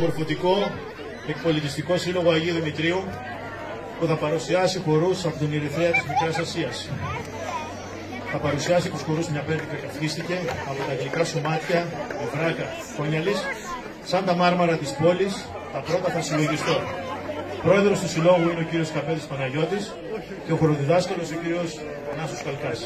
μορφωτικό εκπολιτιστικό σύλλογο Αγίου Δημητρίου που θα παρουσιάσει χορούς από την Ερυθρέα της Μικράς Ασίας. Θα παρουσιάσει τους χορούς μια πέμπτη που καθίστηκε από τα γλυκά σωμάτια, Ευράκα, Κόνιαλης, σαν τα μάρμαρα της πόλης, τα πρώτα θα συλλογιστώ. Πρόεδρος του συλλόγου είναι ο κύριος Καπέδης Παναγιώτης και ο χοροδιδάσκαλος ο κύριος Νάσος Καλκάς.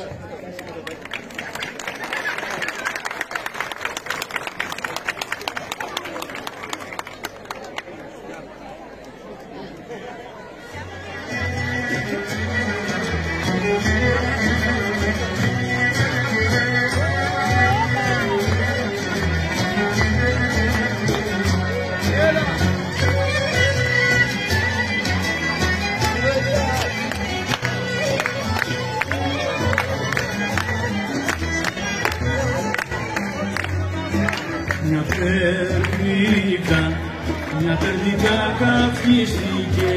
Μια περδικά καυκίστηκε,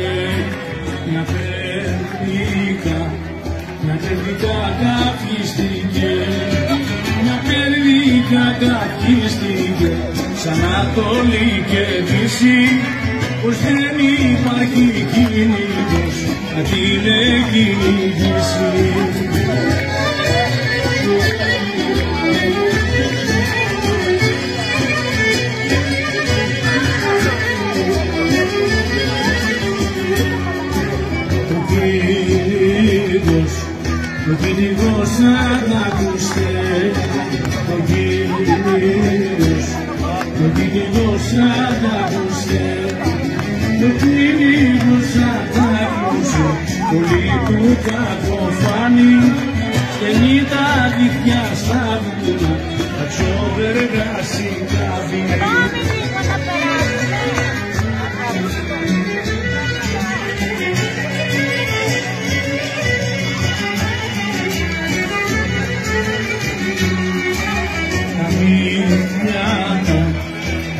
μια περδικά καυκίστηκε, μια περδικά καυκίστηκε, σαν Ανατολή και Δύση, πως δεν υπάρχει κυνηγός, να την εκκυνηγήσει. Ο κυνηγός αν ακούστε, ο κυνηγός αν ακούστε, ο κυνηγός αν ακούστε, πολύ του κακοφάνει, στενεί τα δίχτυα στα βουνά, τα ξόβεργα συγκάβει.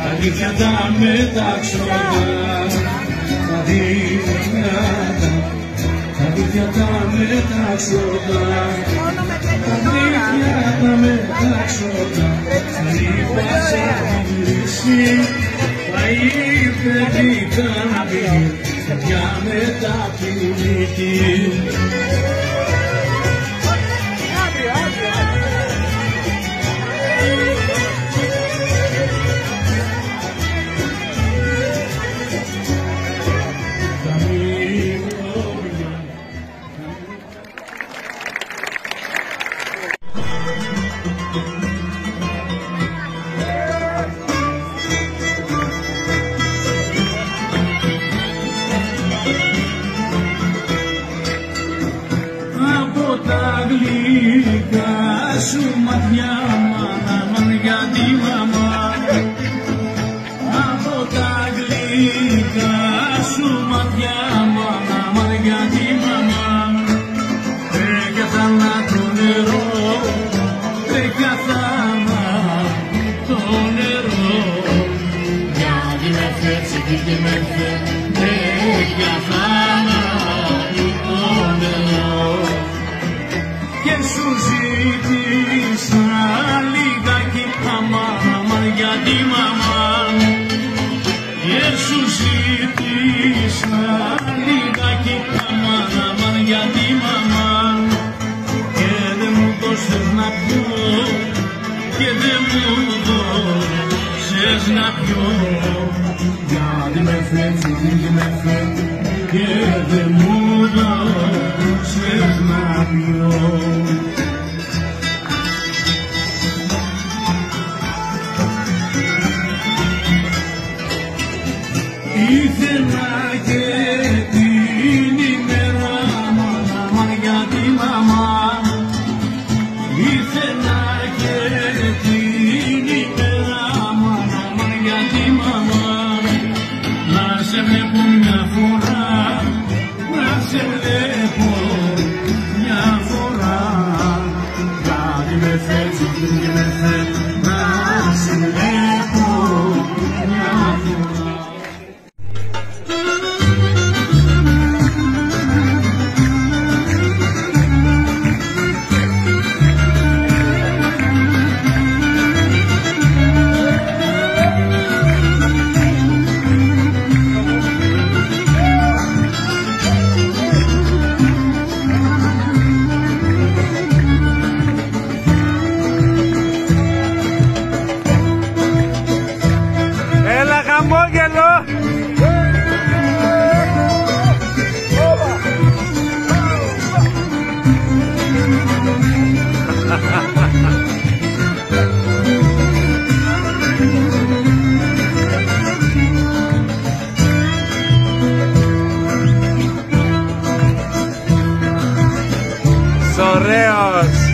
Αλήθεια τα μεταξωτά, αλήθεια τα μεταξωτά, αλήθεια τα μεταξωτά, θα είπασα τη λύση, θα είπε τι κάνει, πια μεταπληκτική. Γλυκά σου μάτια μάνα για τη μαμά, από τα γλυκά σου μάτια μάνα για τη μαμά, έκαθανα το νερό, έκαθανα το νερό, γιατί με φέρτσι και με φέρτσι, έκαθανα το νερό. Και σου ζήτησα λιγάκι αμάμα για τη μαμά, και σου ζήτησα λιγάκι αμάμα για τη μαμά, και δεν μου δώσες να πιω, και δεν μου δώσες να πιω, γιατί με φέρτσι και με φέρτσι, και δεν μου δώσες να πιω. Ήθελα και την ημέρα μάνα για τη μαμά, ήθελα και την ημέρα μάνα για τη μαμά, να σε βλέπω μια φορά, να σε βλέπω μια φορά, κάτι με φέρτσι και με φέρτσι, να σε βλέπω μια φορά. χαμόγελο. Ωραίος.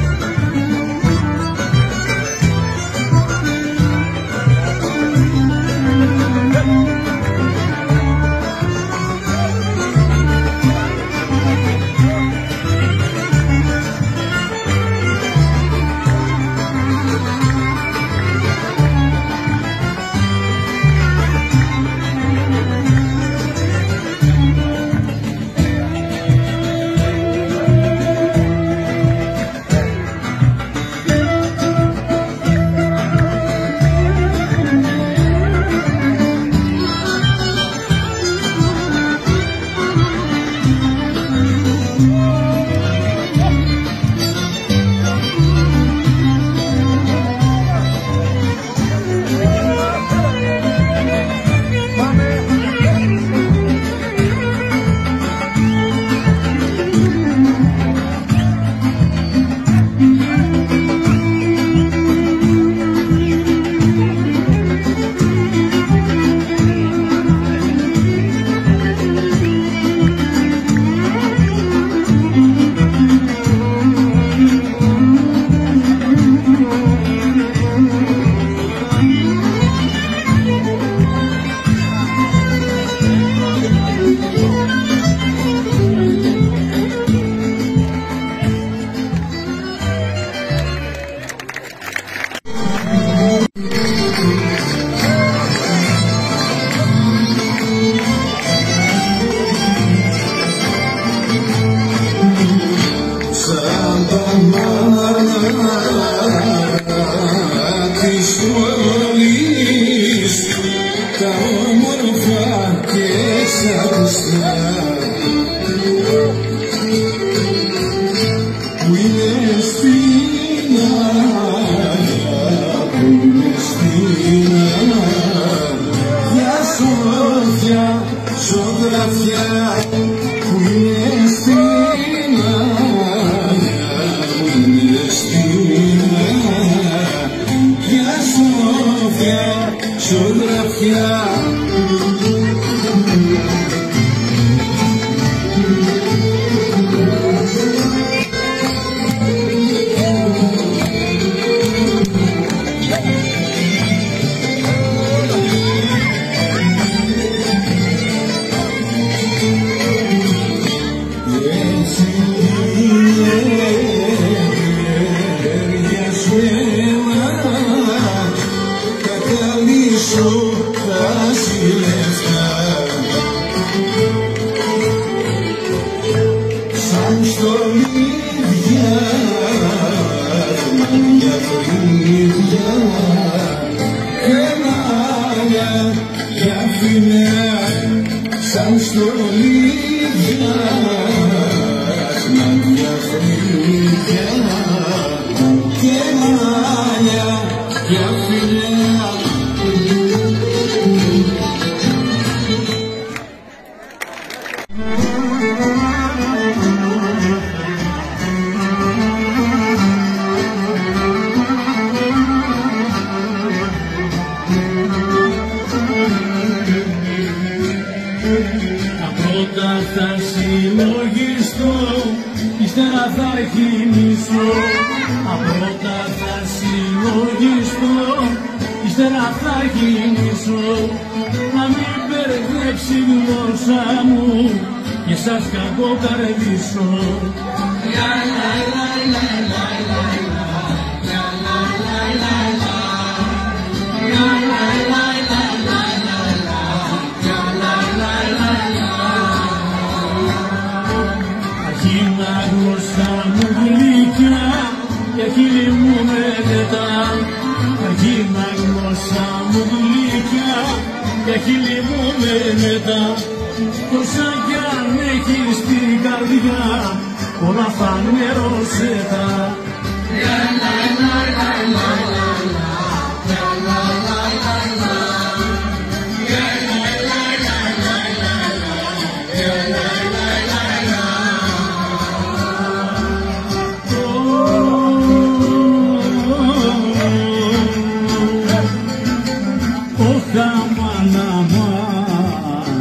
αμάν αμάν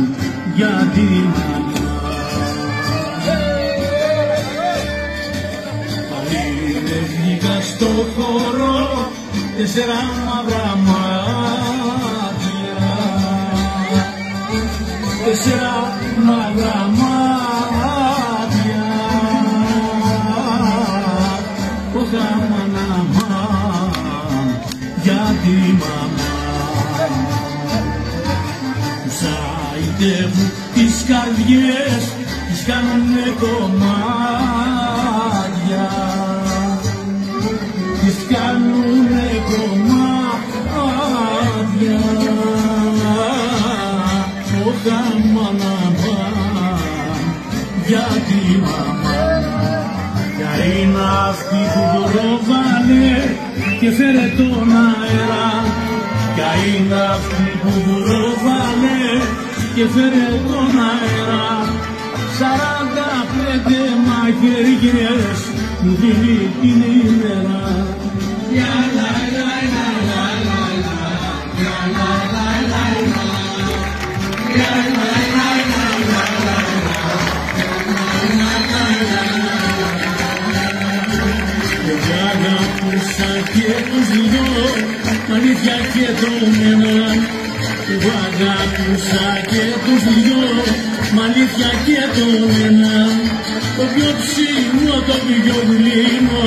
για τη μαμά. Πάλι βγήκα στο χώρο 4 μαύρα μάτια, 4 μαύρα μάτια, όχι αμάν αμάν για τη μαμά. Τους αητεύουν τις καρδιές, τις κάνουνε κομμάτια, τις κάνουνε κομμάτια, όχι αμάν αμάν για τη μαμά. Ποια είναι αυτή που πρόβαλε και φέρε τον αέρα, ποια είναι αυτή που πρόβαλε και φέρε τον αέρα. 45 μαχαιριές μου δίνει την ημέρα. Για λα λα λα λα λα λα, για λα λα λα λα, για λα λα λα λα λα, εγώ αγαπούσα και τους δυο, αλήθεια και τον ένα. Εγώ αγαπούσα και τους δυο, μ' αλήθεια και τον ένα. Το πιο ψηλό, το πιο γλυκό,